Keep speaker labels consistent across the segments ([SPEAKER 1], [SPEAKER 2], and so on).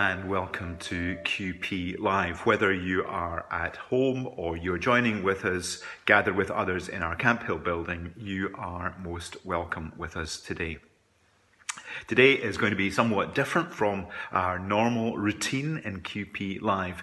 [SPEAKER 1] and welcome to QPLive. Whether you are at home or you're joining with us, gathered with others in our Camp Hill building, you are most welcome with us today. Today is going to be somewhat different from our normal routine in QPLive.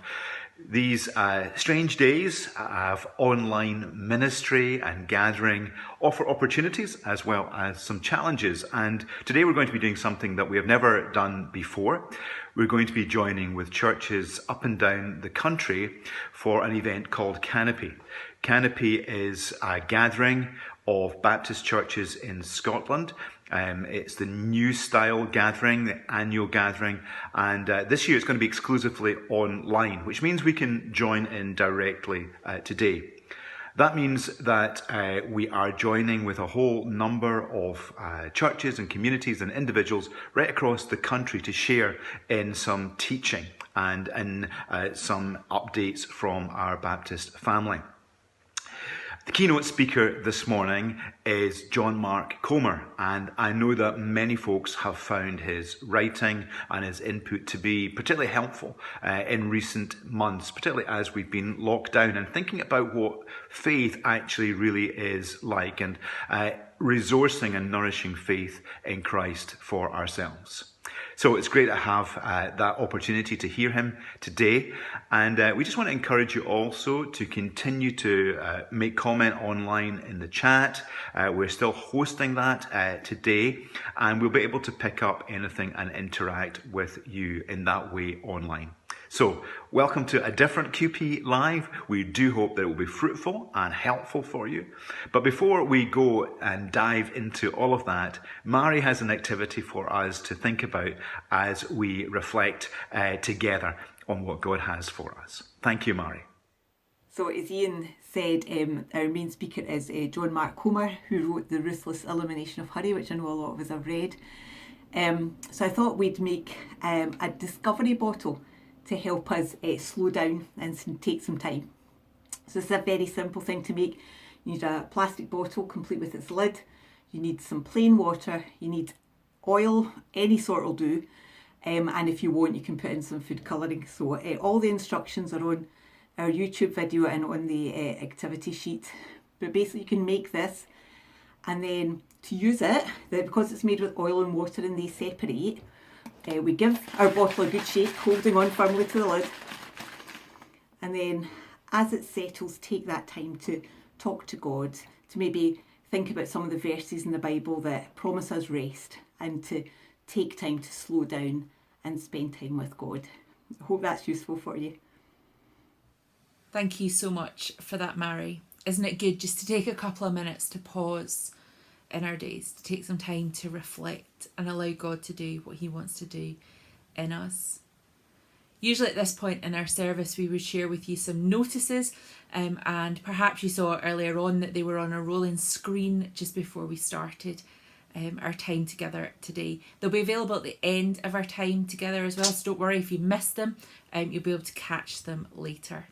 [SPEAKER 1] These strange days of online ministry and gathering offer opportunities as well as some challenges. And today we're going to be doing something that we have never done before. We're going to be joining with churches up and down the country for an event called Canopy. Canopy is a gathering of Baptist churches in Scotland. It's the new style gathering, the annual gathering, and this year it's going to be exclusively online, which means we can join in directly today. That means that we are joining with a whole number of churches and communities and individuals right across the country to share in some teaching and in some updates from our Baptist family. The keynote speaker this morning is John Mark Comer, and I know that many folks have found his writing and his input to be particularly helpful in recent months, particularly as we've been locked down and thinking about what faith actually really is like and resourcing and nourishing faith in Christ for ourselves. So it's great to have that opportunity to hear him today. And we just want to encourage you also to continue to make comment online in the chat. We're still hosting that today, and we'll be able to pick up anything and interact with you in that way online. So, welcome to a different QPLive. We do hope that it will be fruitful and helpful for you. But before we go and dive into all of that, Mari has an activity for us to think about as we reflect together on what God has for us. Thank you, Mari.
[SPEAKER 2] So, as Ian said, our main speaker is John Mark Comer, who wrote The Ruthless Elimination of Hurry, which I know a lot of us have read. So I thought we'd make a discovery bottle to help us slow down and take some time. So this is a very simple thing to make. You need a plastic bottle complete with its lid. You need some plain water. You need oil, any sort will do. And if you want, you can put in some food colouring. So all the instructions are on our YouTube video and on the activity sheet. But basically you can make this, and then to use it, because it's made with oil and water and they separate, we give our bottle a good shake, holding on firmly to the lid. And then as it settles, take that time to talk to God, to maybe think about some of the verses in the Bible that promise us rest, and to take time to slow down and spend time with God. I hope that's useful for you.
[SPEAKER 3] Thank you so much for that, Mari. Isn't it good just to take a couple of minutes to pause in our days, to take some time to reflect and allow God to do what he wants to do in us? Usually at this point in our service we would share with you some notices, and perhaps you saw earlier on that they were on a rolling screen just before we started our time together today. They'll be available at the end of our time together as well, so don't worry if you missed them, you'll be able to catch them later.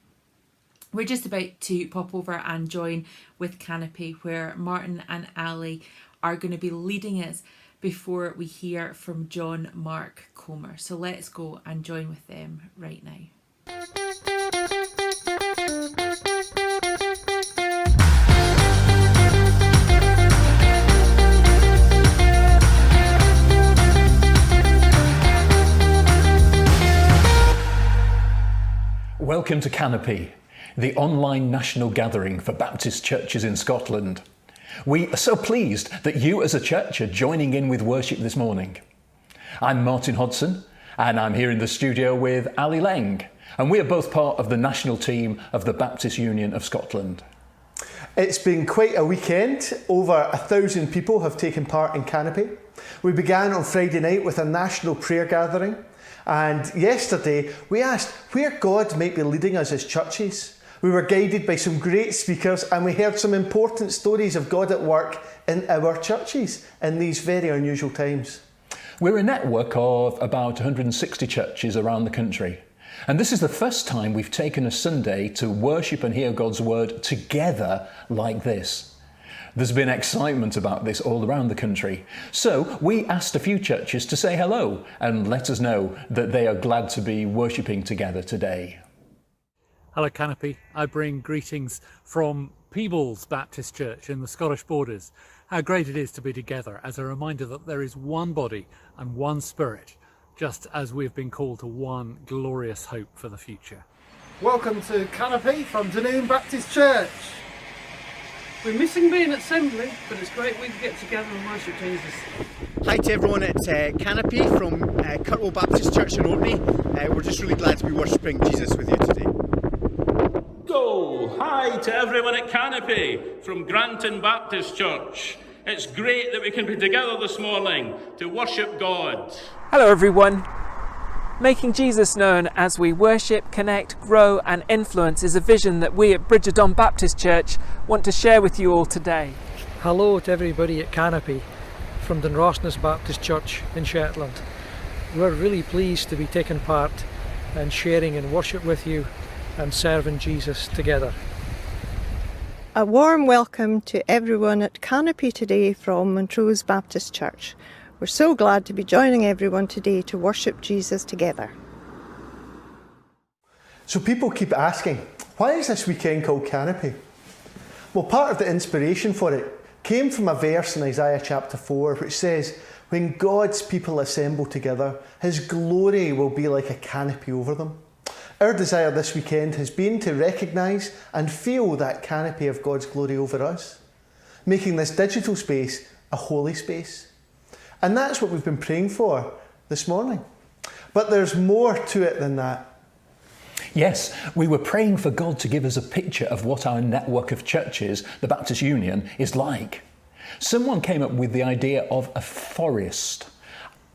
[SPEAKER 3] We're just about to pop over and join with Canopy, where Martin and Ali are going to be leading us before we hear from John Mark Comer. So let's go and join with them right now.
[SPEAKER 4] Welcome to Canopy, the online national gathering for Baptist churches in Scotland. We are so pleased that you as a church are joining in with worship this morning. I'm Martin Hodson, and I'm here in the studio with Ali Leng, and we are both part of the national team of the Baptist Union of Scotland.
[SPEAKER 5] It's been quite a weekend. Over 1,000 people have taken part in Canopy. We began on Friday night with a national prayer gathering, and yesterday we asked where God might be leading us as churches. We were guided by some great speakers, and we heard some important stories of God at work in our churches in these very unusual times.
[SPEAKER 4] We're a network of about 160 churches around the country, and this is the first time we've taken a Sunday to worship and hear God's word together like this. There's been excitement about this all around the country. So we asked a few churches to say hello and let us know that they are glad to be worshipping together today.
[SPEAKER 6] Hello Canopy, I bring greetings from Peebles Baptist Church in the Scottish borders. How great it is to be together as a reminder that there is one body and one spirit, just as we've been called to one glorious hope for the future.
[SPEAKER 7] Welcome to Canopy from Dunoon Baptist Church.
[SPEAKER 8] We're missing being at Assembly, but it's great we can get together and worship Jesus.
[SPEAKER 9] Hi to everyone at Canopy from Kirkwall Baptist Church in Orkney. We're just really glad to be worshipping Jesus with you today.
[SPEAKER 10] Hi to everyone at Canopy from Granton Baptist Church. It's great that we can be together this morning to worship God.
[SPEAKER 11] Hello everyone. Making Jesus known as we worship, connect, grow and influence is a vision that we at Bridgerton Baptist Church want to share with you all today.
[SPEAKER 8] Hello to everybody at Canopy from Dunrosness Baptist Church in Shetland. We're really pleased to be taking part and sharing in worship with you and serving Jesus together.
[SPEAKER 12] A warm welcome to everyone at Canopy today from Montrose Baptist Church. We're so glad to be joining everyone today to worship Jesus together.
[SPEAKER 5] So people keep asking, why is this weekend called Canopy? Well, part of the inspiration for it came from a verse in Isaiah chapter 4 which says, when God's people assemble together, His glory will be like a canopy over them. Our desire this weekend has been to recognise and feel that canopy of God's glory over us, making this digital space a holy space. And that's what we've been praying for this morning. But there's more to it than that.
[SPEAKER 4] Yes, we were praying for God to give us a picture of what our network of churches, the Baptist Union, is like. Someone came up with the idea of a forest.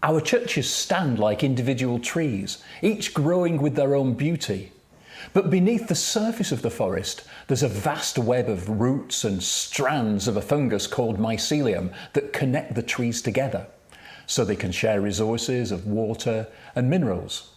[SPEAKER 4] Our churches stand like individual trees, each growing with their own beauty. But beneath the surface of the forest, there's a vast web of roots and strands of a fungus called mycelium that connect the trees together, so they can share resources of water and minerals.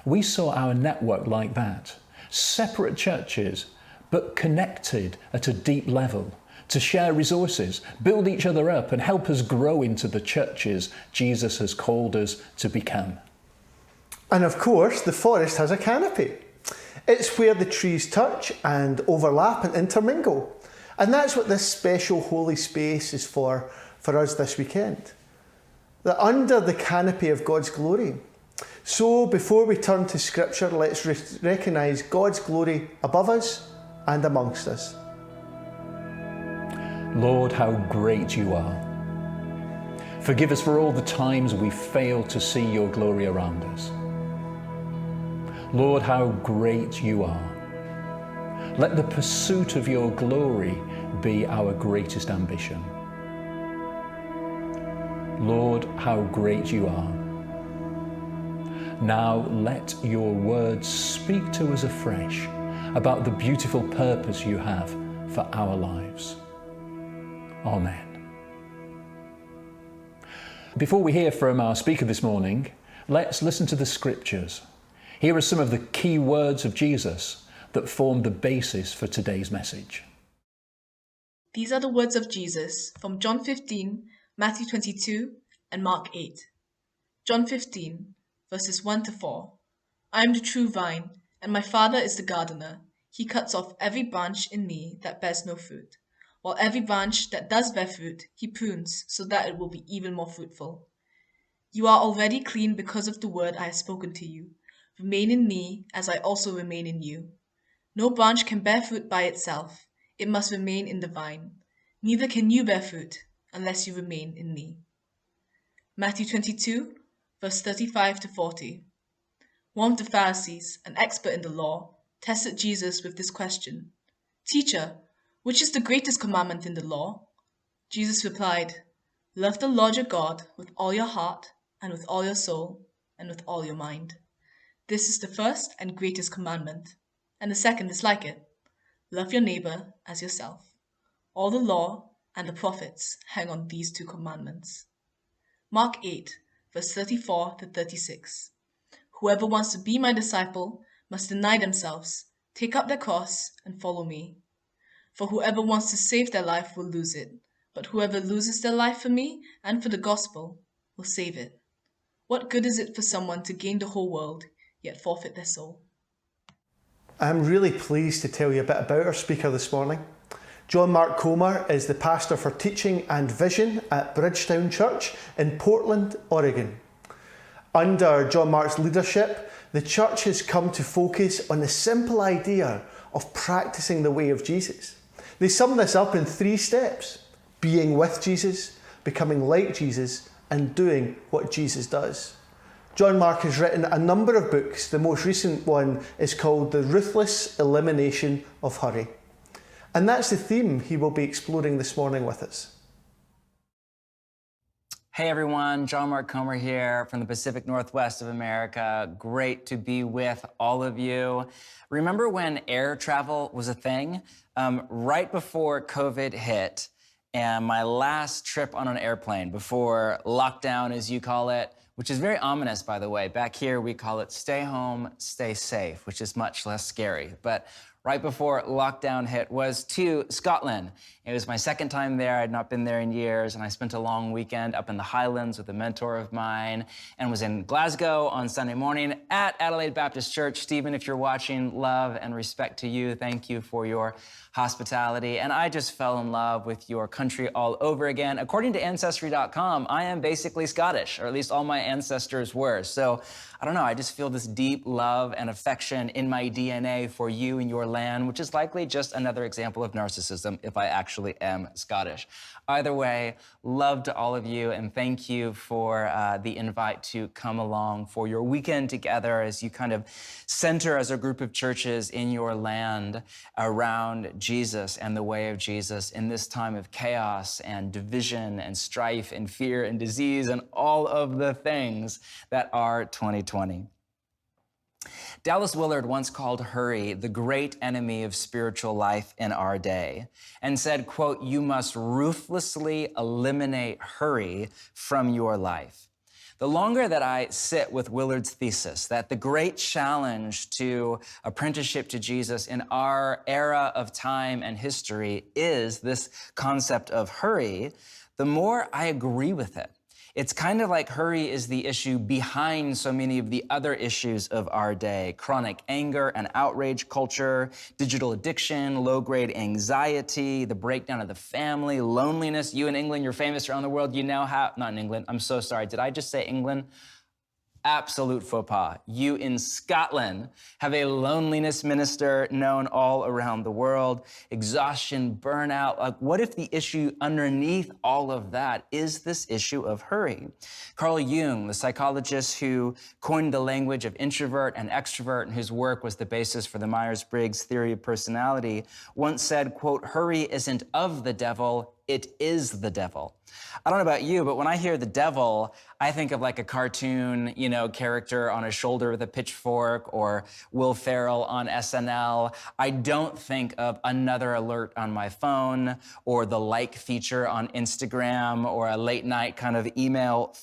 [SPEAKER 4] We saw our network like that, separate churches, but connected at a deep level, to share resources, build each other up and help us grow into the churches Jesus has called us to become.
[SPEAKER 5] And of course, the forest has a canopy. It's where the trees touch and overlap and intermingle. And that's what this special holy space is for us this weekend. That under the canopy of God's glory. So before we turn to Scripture, let's recognise God's glory above us and amongst us.
[SPEAKER 4] Lord, how great you are. Forgive us for all the times we failed to see your glory around us. Lord, how great you are. Let the pursuit of your glory be our greatest ambition. Lord, how great you are. Now let your words speak to us afresh about the beautiful purpose you have for our lives. Amen. Before we hear from our speaker this morning, let's listen to the scriptures. Here are some of the key words of Jesus that form the basis for today's message.
[SPEAKER 13] These are the words of Jesus from John 15, Matthew 22, and Mark 8. John 15, verses 1 to 4. I am the true vine, and my Father is the gardener. He cuts off every branch in me that bears no fruit, while every branch that does bear fruit, he prunes so that it will be even more fruitful. You are already clean because of the word I have spoken to you. Remain in me, as I also remain in you. No branch can bear fruit by itself. It must remain in the vine. Neither can you bear fruit unless you remain in me. Matthew 22, verse 35 to 40. One of the Pharisees, an expert in the law, tested Jesus with this question. Teacher, which is the greatest commandment in the law? Jesus replied, Love the Lord your God with all your heart, and with all your soul, and with all your mind. This is the first and greatest commandment, and the second is like it. Love your neighbor as yourself. All the law and the prophets hang on these two commandments. Mark 8, verse 34 to 36. Whoever wants to be my disciple must deny themselves, take up their cross, and follow me. For whoever wants to save their life will lose it, but whoever loses their life for me and for the gospel will save it. What good is it for someone to gain the whole world, yet forfeit their soul?
[SPEAKER 5] I'm really pleased to tell you a bit about our speaker this morning. John Mark Comer is the pastor for teaching and vision at Bridgetown Church in Portland, Oregon. Under John Mark's leadership, the church has come to focus on the simple idea of practicing the way of Jesus. They sum this up in 3 steps: being with Jesus, becoming like Jesus, and doing what Jesus does. John Mark has written a number of books. The most recent one is called The Ruthless Elimination of Hurry. And that's the theme he will be exploring this morning with us.
[SPEAKER 14] Hey everyone, John Mark Comer here from the Pacific Northwest of America. Great to be with all of you. Remember when air travel was a thing? Right before COVID hit, and my last trip on an airplane before lockdown, as you call it, which is very ominous, by the way. Back here, we call it stay home, stay safe, which is much less scary. But right before lockdown hit was to Scotland. It was my second time there. I'd not been there in years, and I spent a long weekend up in the Highlands with a mentor of mine, and was in Glasgow on Sunday morning at Adelaide Baptist Church. Stephen, if you're watching, love and respect to you. Thank you for your hospitality. And I just fell in love with your country all over again. According to Ancestry.com, I am basically Scottish, or at least all my ancestors were. So I don't know, I just feel this deep love and affection in my DNA for you and your land, which is likely just another example of narcissism if I actually am Scottish. Either way, love to all of you, and thank you for the invite to come along for your weekend together as you kind of center as a group of churches in your land around Jesus and the way of Jesus in this time of chaos and division and strife and fear and disease and all of the things that are 2020. Dallas Willard once called hurry the great enemy of spiritual life in our day and said, quote, "You must ruthlessly eliminate hurry from your life." The longer that I sit with Willard's thesis that the great challenge to apprenticeship to Jesus in our era of time and history is this concept of hurry, the more I agree with it. It's kind of like hurry is the issue behind so many of the other issues of our day: chronic anger and outrage culture, digital addiction, low-grade anxiety, the breakdown of the family, loneliness. You in England, you're famous around the world. You now have, not in England, I'm so sorry. Did I just say England? Absolute faux pas. You in Scotland have a loneliness minister known all around the world. Exhaustion, burnout. Like, what if the issue underneath all of that is this issue of hurry? Carl Jung, the psychologist who coined the language of introvert and extrovert and whose work was the basis for the Myers-Briggs theory of personality, once said, quote, "Hurry isn't of the devil, it is the devil." I don't know about you, but when I hear the devil, I think of like a cartoon, character on a shoulder with a pitchfork, or Will Ferrell on SNL. I don't think of another alert on my phone, or the like feature on Instagram, or a late night kind of email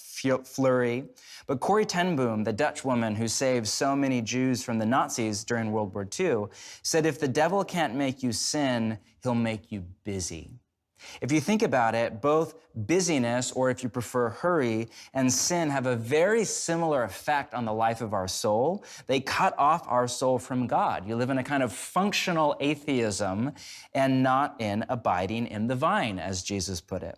[SPEAKER 14] flurry. But Corrie ten Boom, the Dutch woman who saved so many Jews from the Nazis during World War II, said, "If the devil can't make you sin, he'll make you busy." If you think about it, both busyness, or if you prefer hurry, and sin have a very similar effect on the life of our soul. They cut off our soul from God. You live in a kind of functional atheism and not in abiding in the vine, as Jesus put it.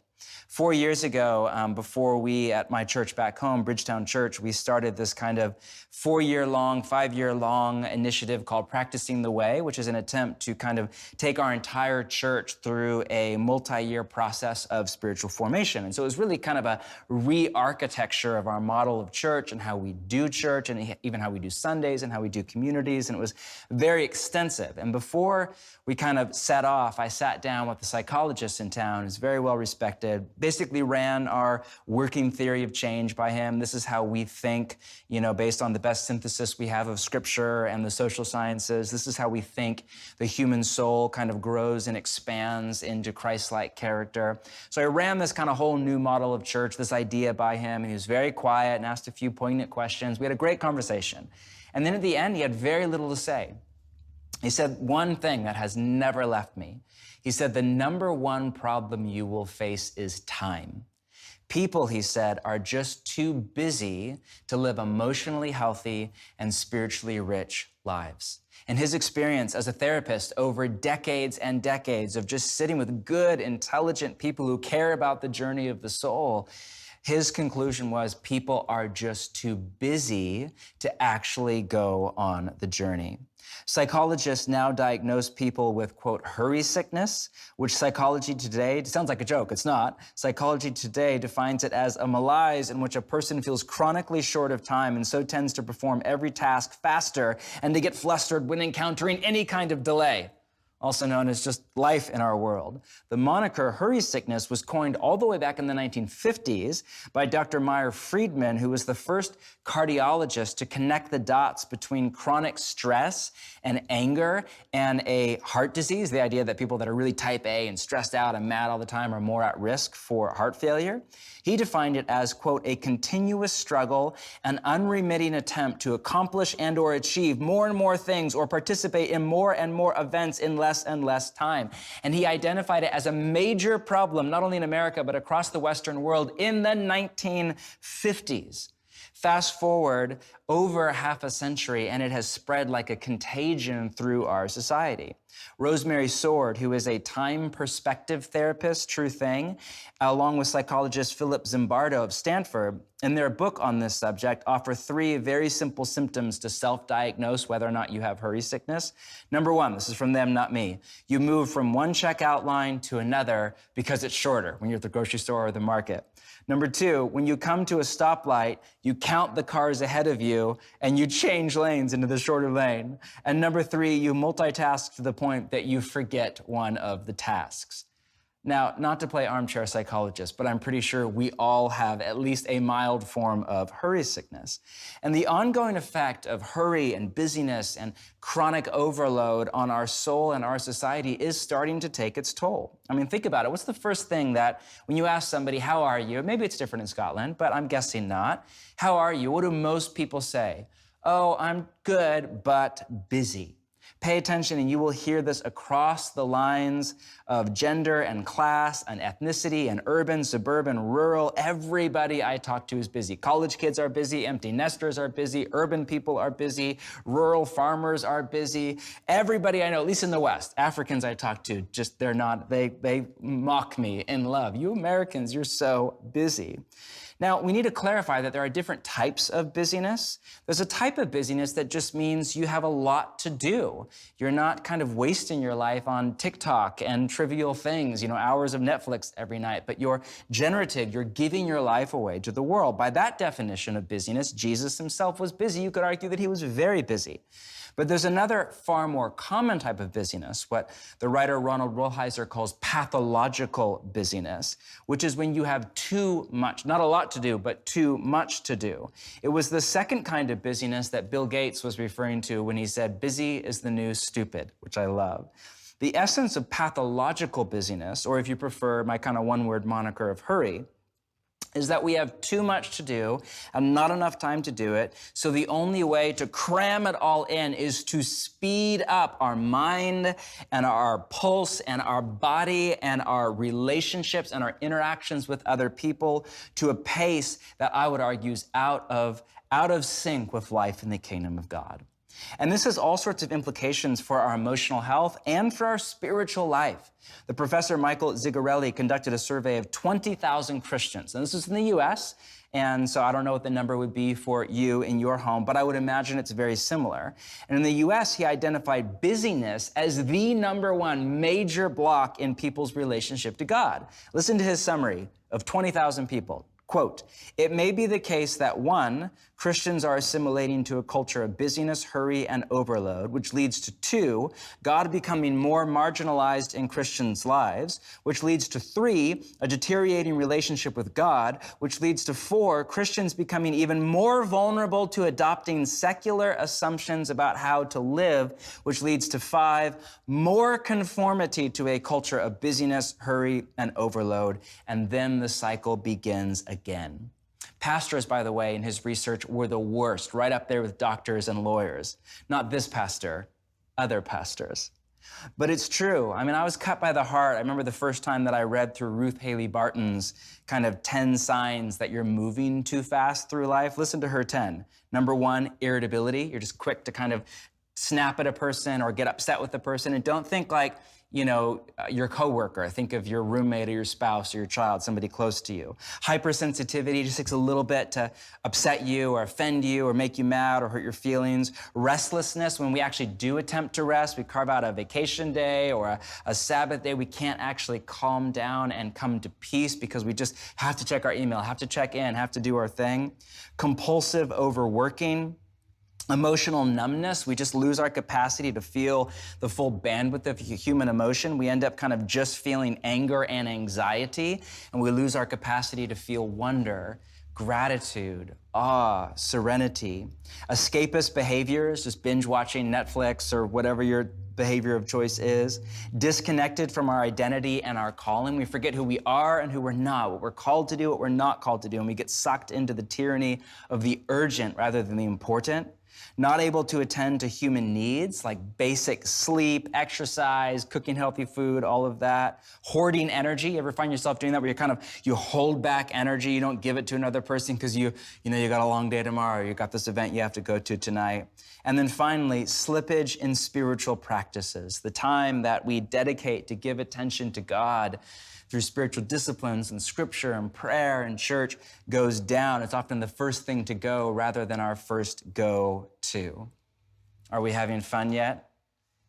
[SPEAKER 14] 4 years ago, before we, at my church back home, Bridgetown Church, we started this kind of 5-year-long initiative called Practicing the Way, which is an attempt to kind of take our entire church through a multi-year process of spiritual formation. And so it was really kind of a re-architecture of our model of church and how we do church, and even how we do Sundays and how we do communities. And it was very extensive. And before we kind of set off, I sat down with a psychologist in town who's very well respected, basically ran our working theory of change by him. This is how we think, based on the best synthesis we have of scripture and the social sciences. This is how we think the human soul kind of grows and expands into Christ-like character. So I ran this kind of whole new model of church, this idea by him, and he was very quiet and asked a few poignant questions. We had a great conversation. And then at the end, he had very little to say. He said one thing that has never left me. He said, the number one problem you will face is time. People, he said, are just too busy to live emotionally healthy and spiritually rich lives. In his experience as a therapist over decades and decades of just sitting with good, intelligent people who care about the journey of the soul, his conclusion was people are just too busy to actually go on the journey. Psychologists now diagnose people with, quote, hurry sickness, which psychology today, it sounds like a joke, it's not. Psychology today defines it as a malaise in which a person feels chronically short of time and so tends to perform every task faster and to get flustered when encountering any kind of delay, also known as just life in our world. The moniker hurry sickness was coined all the way back in the 1950s by Dr. Meyer Friedman, who was the first cardiologist to connect the dots between chronic stress and anger and a heart disease, the idea that people that are really type A and stressed out and mad all the time are more at risk for heart failure. He defined it as, quote, a continuous struggle, an unremitting attempt to accomplish and or achieve more and more things or participate in more and more events in less and less time. And he identified it as a major problem, not only in America, but across the Western world in the 1950s. Fast forward over half a century, and it has spread like a contagion through our society. Rosemary Sword, who is a time perspective therapist, true thing, along with psychologist Philip Zimbardo of Stanford, in their book on this subject, offer 3 very simple symptoms to self-diagnose whether or not you have hurry sickness. Number 1, this is from them, not me. You move from one checkout line to another because it's shorter when you're at the grocery store or the market. Number 2, when you come to a stoplight, you count the cars ahead of you and you change lanes into the shorter lane. And number 3, you multitask to the point that you forget one of the tasks. Now, not to play armchair psychologist, but I'm pretty sure we all have at least a mild form of hurry sickness. And the ongoing effect of hurry and busyness and chronic overload on our soul and our society is starting to take its toll. I mean, think about it. What's the first thing that when you ask somebody, how are you? Maybe it's different in Scotland, but I'm guessing not. How are you? What do most people say? Oh, I'm good, but busy. Pay attention and you will hear this across the lines of gender and class and ethnicity and urban, suburban, rural. Everybody I talk to is busy. College kids are busy, empty nesters are busy, urban people are busy, rural farmers are busy. Everybody I know, at least in the West, Africans I talk to, just they're not, they mock me in love. You Americans, you're so busy. Now, we need to clarify that there are different types of busyness. There's a type of busyness that just means you have a lot to do. You're not kind of wasting your life on TikTok and trivial things, hours of Netflix every night, but you're generative, you're giving your life away to the world. By that definition of busyness, Jesus himself was busy. You could argue that he was very busy. But there's another far more common type of busyness, what the writer Ronald Rolheiser calls pathological busyness, which is when you have too much, not a lot to do, but too much to do. It was the second kind of busyness that Bill Gates was referring to when he said, busy is the new stupid, which I love. The essence of pathological busyness, or if you prefer my kind of one-word moniker of hurry, is that we have too much to do and not enough time to do it. So the only way to cram it all in is to speed up our mind and our pulse and our body and our relationships and our interactions with other people to a pace that I would argue is out of sync with life in the kingdom of God. And this has all sorts of implications for our emotional health and for our spiritual life. The professor Michael Zigarelli conducted a survey of 20,000 Christians, and this is in the US, and so I don't know what the number would be for you in your home, but I would imagine it's very similar. And in the US, he identified busyness as the number one major block in people's relationship to God. Listen to his summary of 20,000 people. Quote, it may be the case that 1, Christians are assimilating to a culture of busyness, hurry, and overload, which leads to 2, God becoming more marginalized in Christians' lives, which leads to 3, a deteriorating relationship with God, which leads to 4, Christians becoming even more vulnerable to adopting secular assumptions about how to live, which leads to 5, more conformity to a culture of busyness, hurry, and overload, and then the cycle begins again. Pastors, by the way, in his research were the worst, right up there with doctors and lawyers. Not this pastor, other pastors. But it's true. I mean, I was cut by the heart. I remember the first time that I read through Ruth Haley Barton's kind of 10 signs that you're moving too fast through life. Listen to her 10. Number 1, irritability. You're just quick to kind of snap at a person or get upset with a person. And don't think like, you know, your coworker. Think of your roommate or your spouse or your child, somebody close to you. Hypersensitivity just takes a little bit to upset you or offend you or make you mad or hurt your feelings. Restlessness, when we actually do attempt to rest, we carve out a vacation day or a Sabbath day, we can't actually calm down and come to peace because we just have to check our email, have to check in, have to do our thing. Compulsive overworking. Emotional numbness, we just lose our capacity to feel the full bandwidth of human emotion. We end up kind of just feeling anger and anxiety, and we lose our capacity to feel wonder, gratitude, awe, serenity. Escapist behaviors, just binge watching Netflix or whatever your behavior of choice is. Disconnected from our identity and our calling. We forget who we are and who we're not, what we're called to do, what we're not called to do, and we get sucked into the tyranny of the urgent rather than the important. Not able to attend to human needs like basic sleep, exercise, cooking healthy food, all of that. Hoarding energy. You ever find yourself doing that where you hold back energy, you don't give it to another person because you got a long day tomorrow, you got this event you have to go to tonight. And then finally, slippage in spiritual practices. The time that we dedicate to give attention to God through spiritual disciplines and scripture and prayer and church goes down. It's often the first thing to go rather than our first go-to. Are we having fun yet?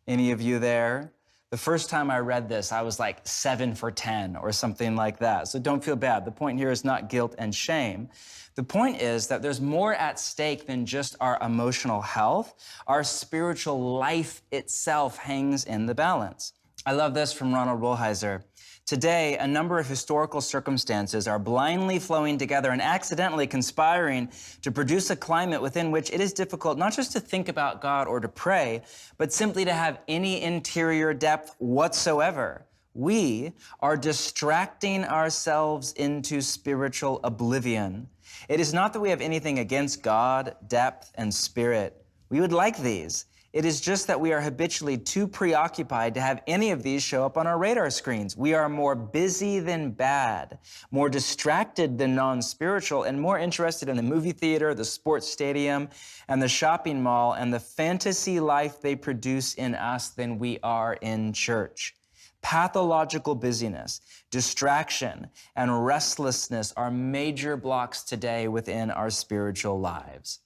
[SPEAKER 14] Any of you there? The first time I read this, I was like 7 for 10 or something like that. So don't feel bad. The point here is not guilt and shame. The point is that there's more at stake than just our emotional health. Our spiritual life itself hangs in the balance. I love this from Ronald Woolheiser. Today, a number of historical circumstances are blindly flowing together and accidentally conspiring to produce a climate within which it is difficult not just to think about God or to pray, but simply to have any interior depth whatsoever. We are distracting ourselves into spiritual oblivion. It is not that we have anything against God, depth, and spirit. We would like these. It is just that we are habitually too preoccupied to have any of these show up on our radar screens. We are more busy than bad, more distracted than non-spiritual, and more interested in the movie theater, the sports stadium, and the shopping mall, and the fantasy life they produce in us than we are in church. Pathological busyness, distraction, and restlessness are major blocks today within our spiritual lives.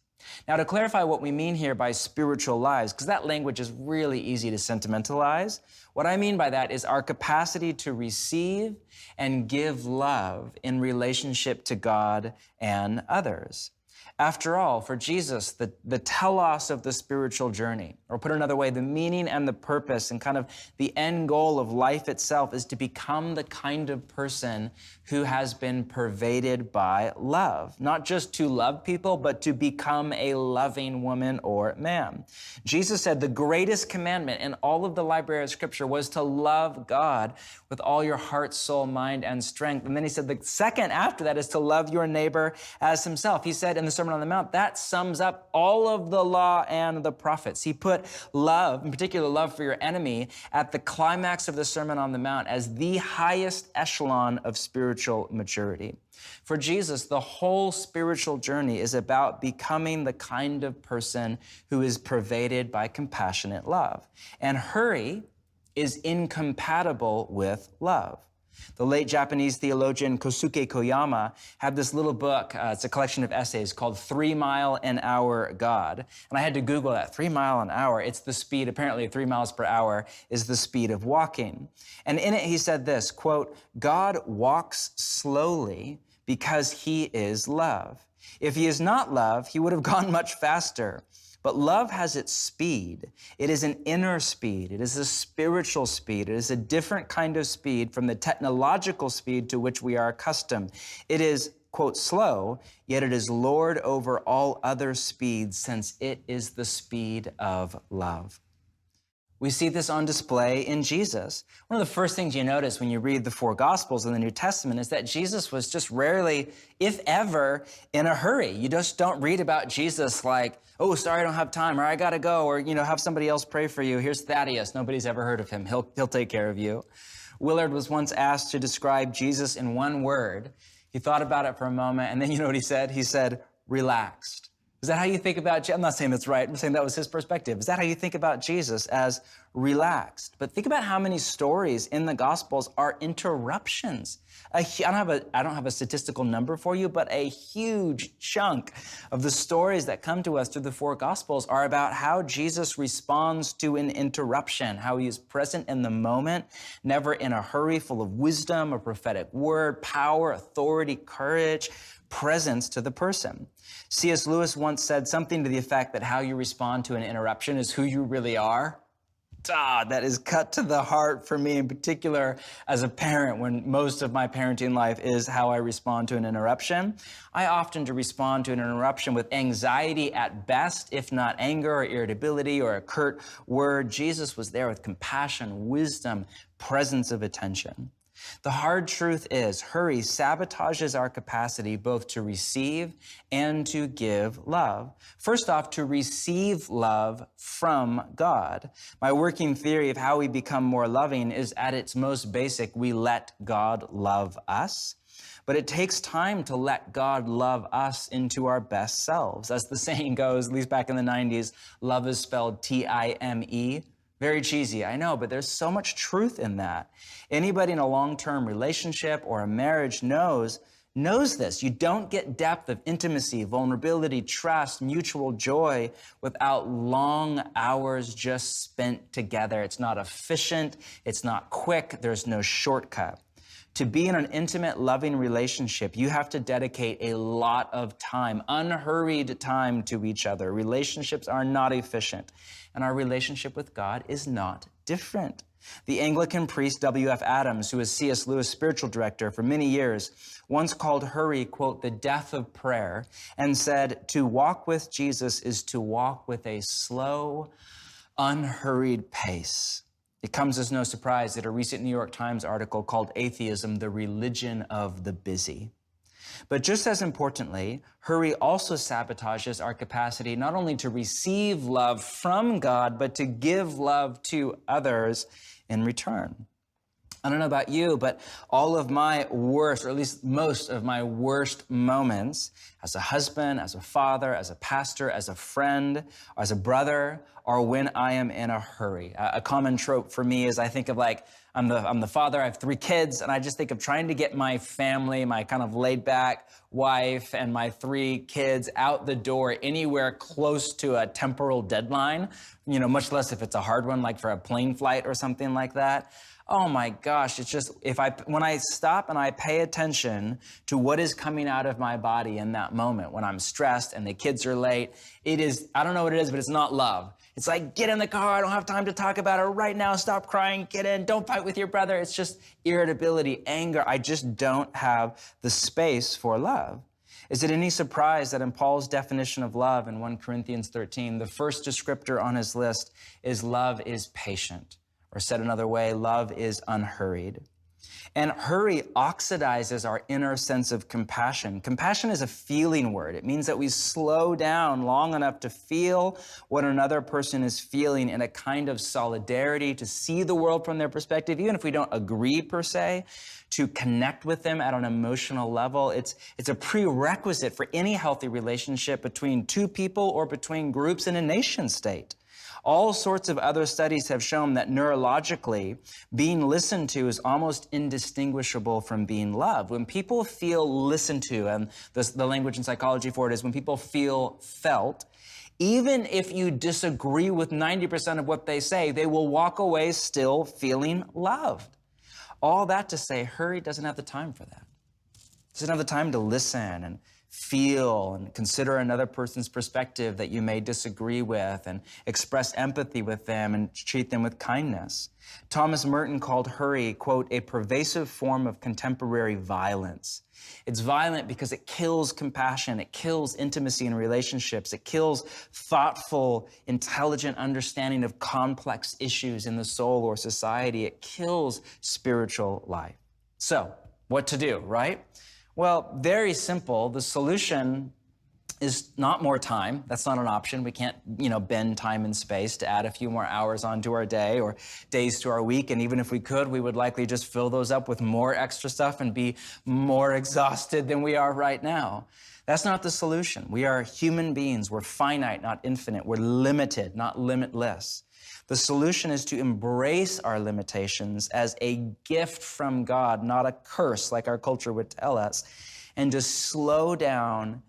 [SPEAKER 14] Now, to clarify what we mean here by spiritual lives, because that language is really easy to sentimentalize, what I mean by that is our capacity to receive and give love in relationship to God and others. After all, for Jesus, the telos of the spiritual journey, or put another way, the meaning and the purpose and kind of the end goal of life itself is to become the kind of person who has been pervaded by love. Not just to love people, but to become a loving woman or man. Jesus said the greatest commandment in all of the library of Scripture was to love God with all your heart, soul, mind, and strength. And then he said the second after that is to love your neighbor as himself. He said in the Sermon on the Mount, that sums up all of the law and the prophets. He put love, in particular love for your enemy, at the climax of the Sermon on the Mount as the highest echelon of spiritual maturity. For Jesus, the whole spiritual journey is about becoming the kind of person who is pervaded by compassionate love. And hurry is incompatible with love. The late Japanese theologian Kosuke Koyama had this little book, it's a collection of essays called 3 Mile an Hour God. And I had to Google that, 3 mile an hour. It's the speed, apparently 3 miles per hour is the speed of walking. And in it he said this, quote, God walks slowly because he is love. If he is not love, he would have gone much faster. But love has its speed. It is an inner speed. It is a spiritual speed. It is a different kind of speed from the technological speed to which we are accustomed. It is, quote, slow, yet it is Lord over all other speeds, since it is the speed of love. We see this on display in Jesus. One of the first things you notice when you read the four Gospels in the New Testament is that Jesus was just rarely, if ever, in a hurry. You just don't read about Jesus like, oh, sorry, I don't have time, or I gotta go, or, have somebody else pray for you. Here's Thaddeus. Nobody's ever heard of him. He'll take care of you. Willard was once asked to describe Jesus in one word. He thought about it for a moment, and then you know what he said? He said, relaxed. Is that how you think about Jesus? I'm not saying that's right. I'm saying that was his perspective. Is that how you think about Jesus, as relaxed? But think about how many stories in the Gospels are interruptions. I don't have a statistical number for you, but a huge chunk of the stories that come to us through the four Gospels are about how Jesus responds to an interruption, how he is present in the moment, never in a hurry, full of wisdom, a prophetic word, power, authority, courage, presence to the person. C.S. Lewis once said something to the effect that how you respond to an interruption is who you really are. That is cut to the heart for me in particular as a parent, when most of my parenting life is how I respond to an interruption. I often respond to an interruption with anxiety at best, if not anger or irritability or a curt word. Jesus was there with compassion, wisdom, presence of attention. The hard truth is, hurry sabotages our capacity both to receive and to give love. First off, to receive love from God. My working theory of how we become more loving is, at its most basic, we let God love us. But it takes time to let God love us into our best selves. As the saying goes, at least back in the 90s, love is spelled T-I-M-E. Very cheesy, I know, but there's so much truth in that. Anybody in a long-term relationship or a marriage knows this. You don't get depth of intimacy, vulnerability, trust, mutual joy without long hours just spent together. It's not efficient. It's not quick. There's no shortcut. To be in an intimate, loving relationship, you have to dedicate a lot of time, unhurried time to each other. Relationships are not efficient, and our relationship with God is not different. The Anglican priest W.F. Adams, who was C.S. Lewis' spiritual director for many years, once called hurry, quote, the death of prayer, and said, to walk with Jesus is to walk with a slow, unhurried pace. It comes as no surprise that a recent New York Times article called Atheism, the Religion of the Busy. But just as importantly, hurry also sabotages our capacity not only to receive love from God, but to give love to others in return. I don't know about you, but all of my worst, or at least most of my worst moments as a husband, as a father, as a pastor, as a friend, as a brother, are when I am in a hurry. A common trope for me is I think of like, I'm the father, I have 3 kids, and I just think of trying to get my family, my kind of laid back wife and my 3 kids out the door anywhere close to a temporal deadline, much less if it's a hard one, like for a plane flight or something like that. Oh my gosh, it's just, when I stop and I pay attention to what is coming out of my body in that moment, when I'm stressed and the kids are late, it is, I don't know what it is, but it's not love. It's like, get in the car, I don't have time to talk about it right now, stop crying, get in, don't fight with your brother. It's just irritability, anger. I just don't have the space for love. Is it any surprise that in Paul's definition of love in 1 Corinthians 13, the first descriptor on his list is love is patient? Or said another way, love is unhurried. And hurry oxidizes our inner sense of compassion. Compassion is a feeling word. It means that we slow down long enough to feel what another person is feeling in a kind of solidarity, to see the world from their perspective, even if we don't agree per se, to connect with them at an emotional level. It's a prerequisite for any healthy relationship between 2 people or between groups in a nation state. All sorts of other studies have shown that neurologically, being listened to is almost indistinguishable from being loved. When people feel listened to, and the language in psychology for it is when people feel felt, even if you disagree with 90% of what they say, they will walk away still feeling loved. All that to say, hurry doesn't have the time for that. Doesn't have the time to listen and feel and consider another person's perspective that you may disagree with, and express empathy with them and treat them with kindness. Thomas Merton called hurry, quote, a pervasive form of contemporary violence. It's violent because it kills compassion, it kills intimacy in relationships, it kills thoughtful, intelligent understanding of complex issues in the soul or society, it kills spiritual life. So, what to do, right? Well, very simple. The solution is not more time. That's not an option. We can't, bend time and space to add a few more hours onto our day or days to our week. And even if we could, we would likely just fill those up with more extra stuff and be more exhausted than we are right now. That's not the solution. We are human beings. We're finite, not infinite. We're limited, not limitless. The solution is to embrace our limitations as a gift from God, not a curse like our culture would tell us, and to slow down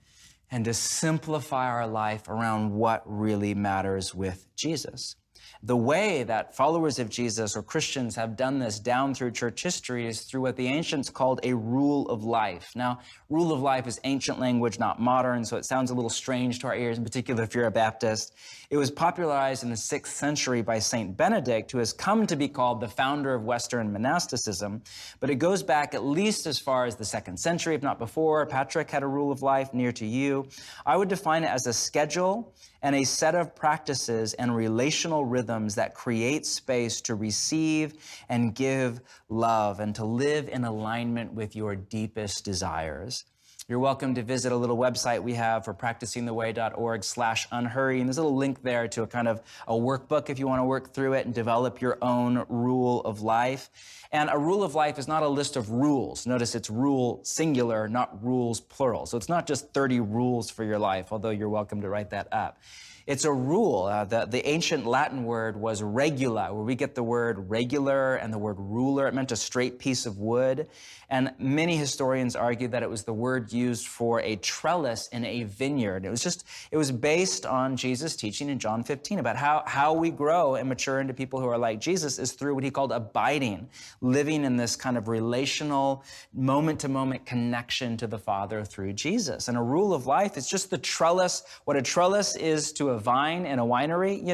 [SPEAKER 14] and to simplify our life around what really matters with Jesus. The way that followers of Jesus or Christians have done this down through church history is through what the ancients called a rule of life. Now, rule of life is ancient language, not modern, so it sounds a little strange to our ears, in particular if you're a Baptist. It was popularized in the 6th century by Saint Benedict, who has come to be called the founder of Western monasticism, but it goes back at least as far as the 2nd century, if not before. Patrick had a rule of life near to you. I would define it as a schedule and a set of practices and relational rhythms that create space to receive and give love and to live in alignment with your deepest desires. You're welcome to visit a little website we have for practicingtheway.org/unhurry. And there's a little link there to a kind of a workbook if you want to work through it and develop your own rule of life. And a rule of life is not a list of rules. Notice it's rule singular, not rules plural. So it's not just 30 rules for your life, although you're welcome to write that up. It's a rule. The ancient Latin word was regula, where we get the word regular and the word ruler. It meant a straight piece of wood. And many historians argue that it was the word used for a trellis in a vineyard. It was based on Jesus' teaching in John 15 about how we grow and mature into people who are like Jesus is through what he called abiding, living in this kind of relational, moment-to-moment connection to the Father through Jesus. And a rule of life is just the trellis. What a trellis is to a vine in a winery,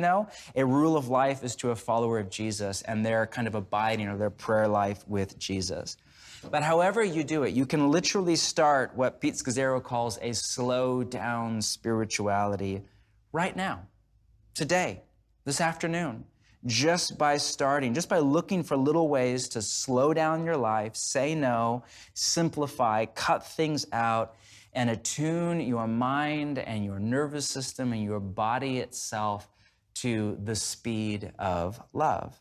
[SPEAKER 14] a rule of life is to a follower of Jesus and their kind of abiding or their prayer life with Jesus. But however you do it, you can literally start what Pete Scazzaro calls a slow down spirituality right now, today, this afternoon, just by looking for little ways to slow down your life, say no, simplify, cut things out, and attune your mind and your nervous system and your body itself to the speed of love.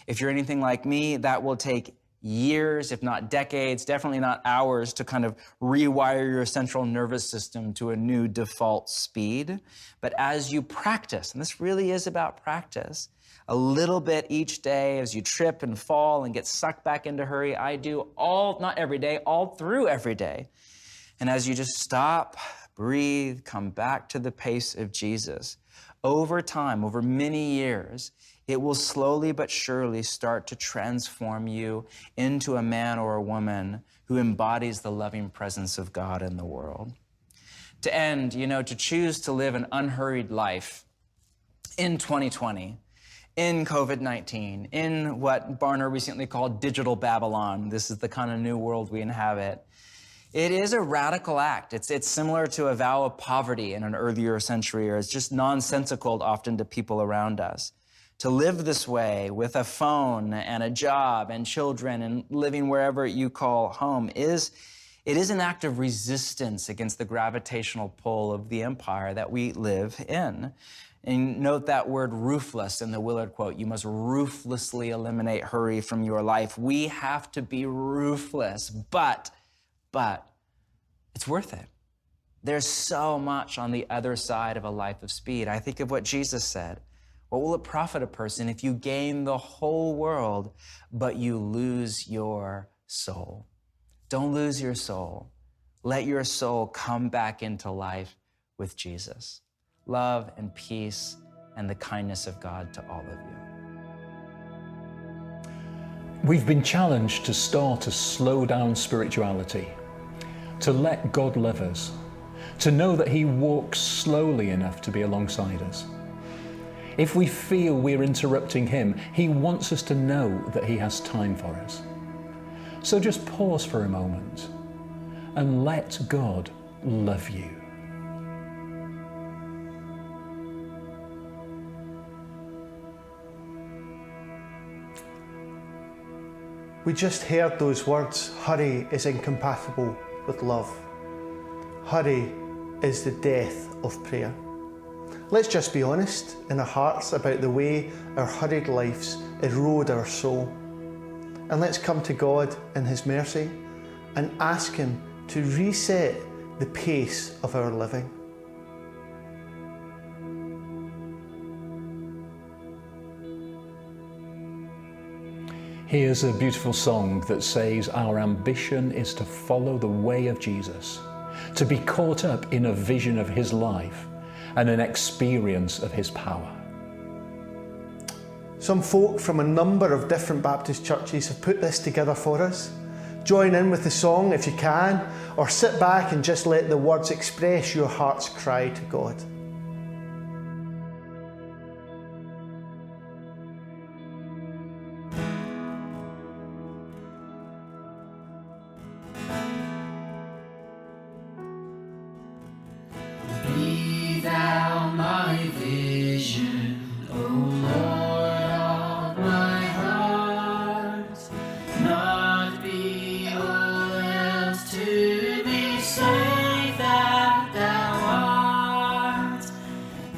[SPEAKER 14] If you're anything like me, that will take years, if not decades, definitely not hours, to kind of rewire your central nervous system to a new default speed. But as you practice, and this really is about practice, a little bit each day as you trip and fall and get sucked back into hurry, I do not every day, all through every day. And as you just stop, breathe, come back to the pace of Jesus, over time, over many years, it will slowly but surely start to transform you into a man or a woman who embodies the loving presence of God in the world. To end, to choose to live an unhurried life in 2020, in COVID-19, in what Barner recently called digital Babylon. This is the kind of new world we inhabit. It is a radical act. It's similar to a vow of poverty in an earlier century, or it's just nonsensical often to people around us. To live this way with a phone and a job and children and living wherever you call home is an act of resistance against the gravitational pull of the empire that we live in. And note that word ruthless in the Willard quote. You must ruthlessly eliminate hurry from your life. We have to be ruthless, but it's worth it. There's so much on the other side of a life of speed. I think of what Jesus said. What will it profit a person if you gain the whole world, but you lose your soul? Don't lose your soul. Let your soul come back into life with Jesus. Love and peace and the kindness of God to all of you.
[SPEAKER 4] We've been challenged to start a slow down spirituality, to let God love us, to know that he walks slowly enough to be alongside us. If we feel we're interrupting him, he wants us to know that he has time for us. So just pause for a moment and let God love you.
[SPEAKER 5] We just heard those words, hurry is incompatible with love. Hurry is the death of prayer. Let's just be honest in our hearts about the way our hurried lives erode our soul. And let's come to God in his mercy and ask him to reset the pace of our living.
[SPEAKER 4] Here's a beautiful song that says our ambition is to follow the way of Jesus, to be caught up in a vision of his life and an experience of his power.
[SPEAKER 5] Some folk from a number of different Baptist churches have put this together for us. Join in with the song if you can, or sit back and just let the words express your heart's cry to God.
[SPEAKER 15] Be thou my vision, O Lord of my heart, not be all else to me, save that thou art.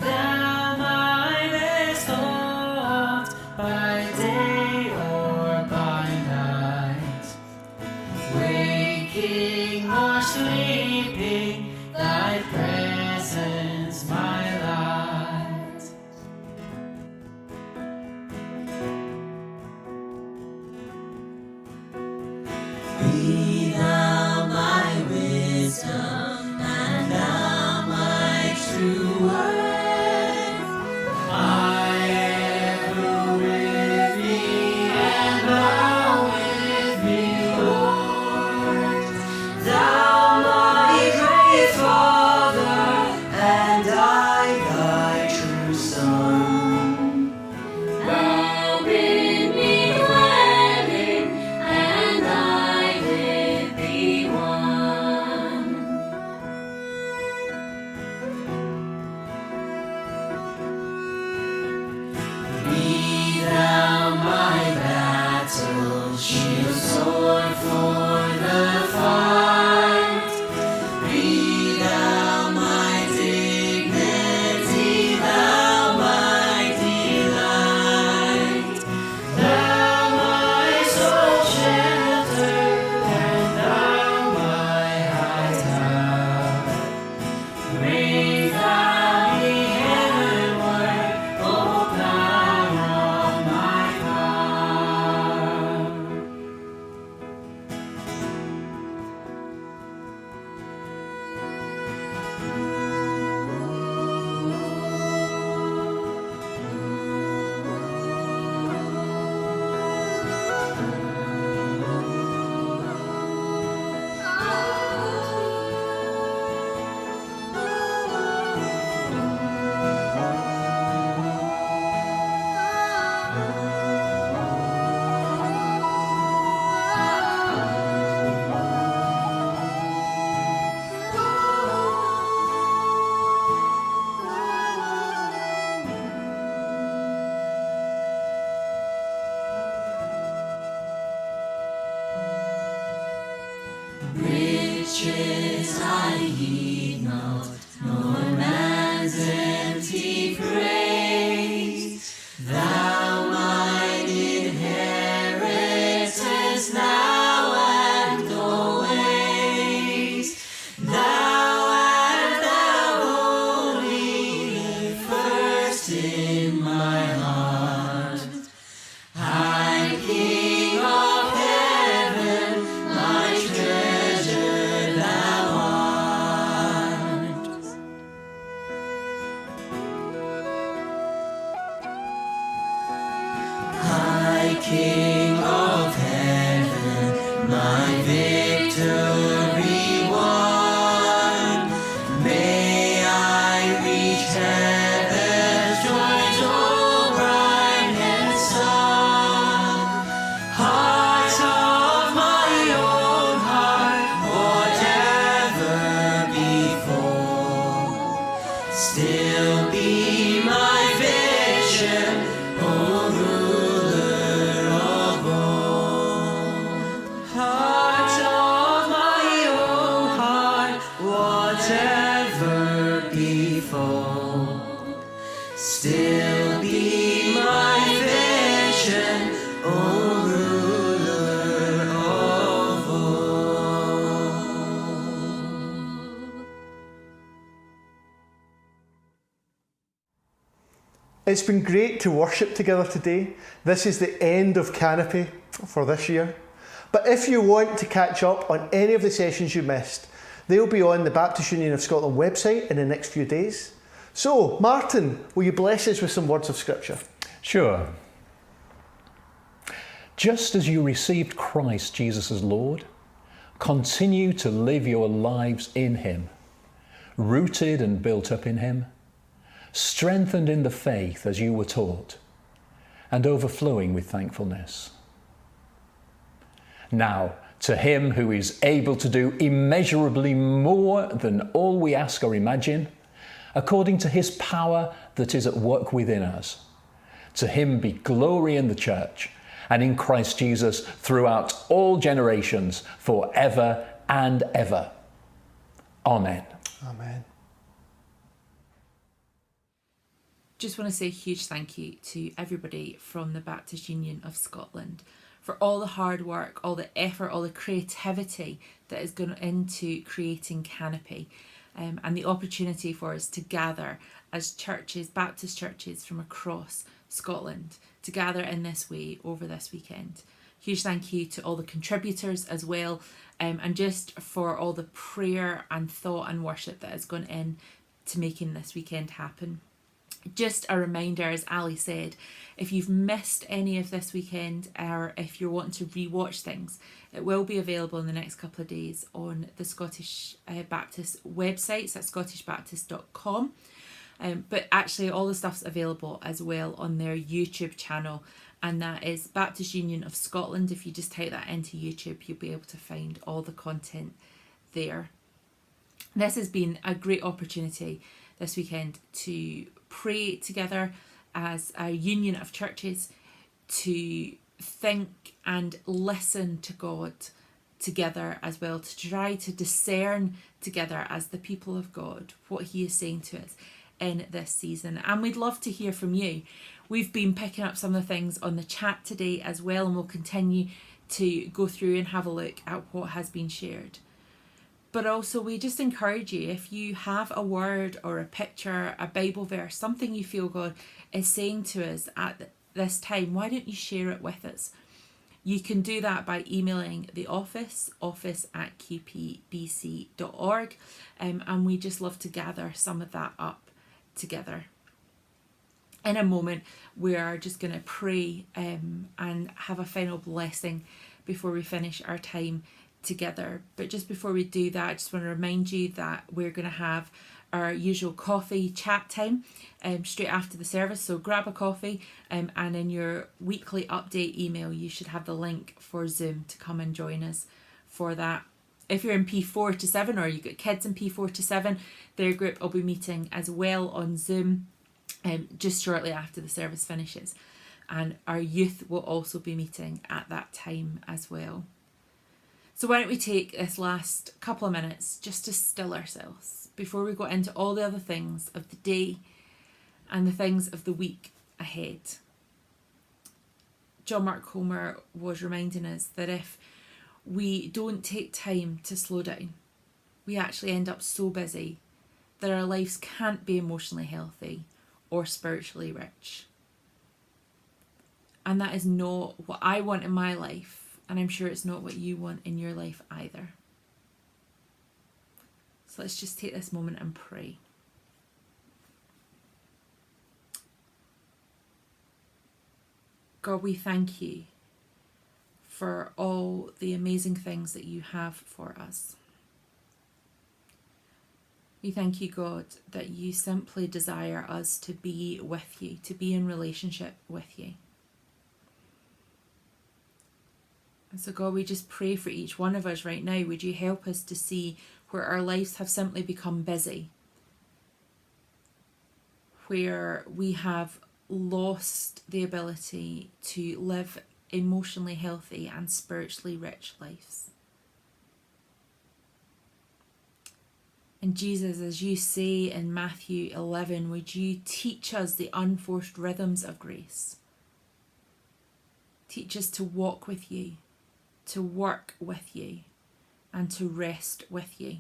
[SPEAKER 15] Thou mightest hold by day or by night, waking or sleeping, thy presence my light. Be thou my wisdom, and thou my true worth. I ever with thee, and thou with me, Lord. Thou my great Father, and I thy true Son. Thou bid me dwelling, and I with thee one. Be thou my battle shield, sword for the fight. Be thou my dignity, thou my delight. Thou my soul shelter, and thou my high tower. Raise thou me heavenward, O power of my power. Riches I heed not, nor man's empty praise. Thou mine inheritance now and always. Thou and thou only live first in my heart. High King of heaven, my treasure thou art.
[SPEAKER 5] It's been great to worship together today. This is the end of Canopy for this year. But if you want to catch up on any of the sessions you missed, they'll be on the Baptist Union of Scotland website in the next few days. So, Martin, will you bless us with some words of scripture?
[SPEAKER 4] Sure. Just as you received Christ Jesus as Lord, continue to live your lives in him, rooted and built up in him, strengthened in the faith as you were taught, and overflowing with thankfulness. Now, to him who is able to do immeasurably more than all we ask or imagine, according to his power that is at work within us, to him be glory in the church and in Christ Jesus throughout all generations, forever and ever. Amen.
[SPEAKER 5] Amen.
[SPEAKER 3] Just want to say a huge thank you to everybody from the Baptist Union of Scotland for all the hard work, all the effort, all the creativity that has gone into creating Canopy, and the opportunity for us to gather as churches, Baptist churches from across Scotland, to gather in this way over this weekend. Huge thank you to all the contributors as well, and just for all the prayer and thought and worship that has gone in to making this weekend happen. Just a reminder, as Ali said, if you've missed any of this weekend or if you're wanting to re-watch things, it will be available in the next couple of days on the Scottish Baptist websites at scottishbaptist.com. But actually all the stuff's available as well on their YouTube channel, and that is Baptist Union of Scotland. If you just type that into YouTube, you'll be able to find all the content there. This has been a great opportunity this weekend to pray together as a union of churches, to think and listen to God together as well, to try to discern together as the people of God what he is saying to us in this season. And we'd love to hear from you. We've been picking up some of the things on the chat today as well, and we'll continue to go through and have a look at what has been shared. But also we just encourage you, if you have a word or a picture, a Bible verse, something you feel God is saying to us at this time, why don't you share it with us? You can do that by emailing the office at qpbc.org, and we just love to gather some of that up together. In a moment, we are just going to pray and have a final blessing before we finish our time together. But just before we do that, I just want to remind you that we're going to have our usual coffee chat time straight after the service. So grab a coffee, and in your weekly update email you should have the link for Zoom to come and join us for that. If you're in P4 to 7 or you've got kids in P4 to 7, their group will be meeting as well on Zoom just shortly after the service finishes, and our youth will also be meeting at that time as well. So why don't we take this last couple of minutes just to still ourselves before we go into all the other things of the day and the things of the week ahead. John Mark Comer was reminding us that if we don't take time to slow down, we actually end up so busy that our lives can't be emotionally healthy or spiritually rich. And that is not what I want in my life. And I'm sure it's not what you want in your life either. So let's just take this moment and pray. God, we thank you for all the amazing things that you have for us. We thank you, God, that you simply desire us to be with you, to be in relationship with you. And so God, we just pray for each one of us right now. Would you help us to see where our lives have simply become busy, where we have lost the ability to live emotionally healthy and spiritually rich lives. And Jesus, as you say in Matthew 11, would you teach us the unforced rhythms of grace? Teach us to walk with you, to work with you, and to rest with you.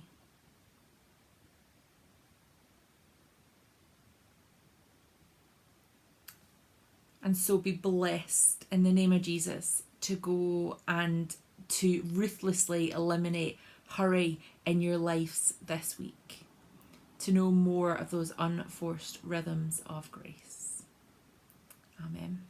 [SPEAKER 3] And so be blessed in the name of Jesus to go and to ruthlessly eliminate hurry in your lives this week, to know more of those unforced rhythms of grace. Amen.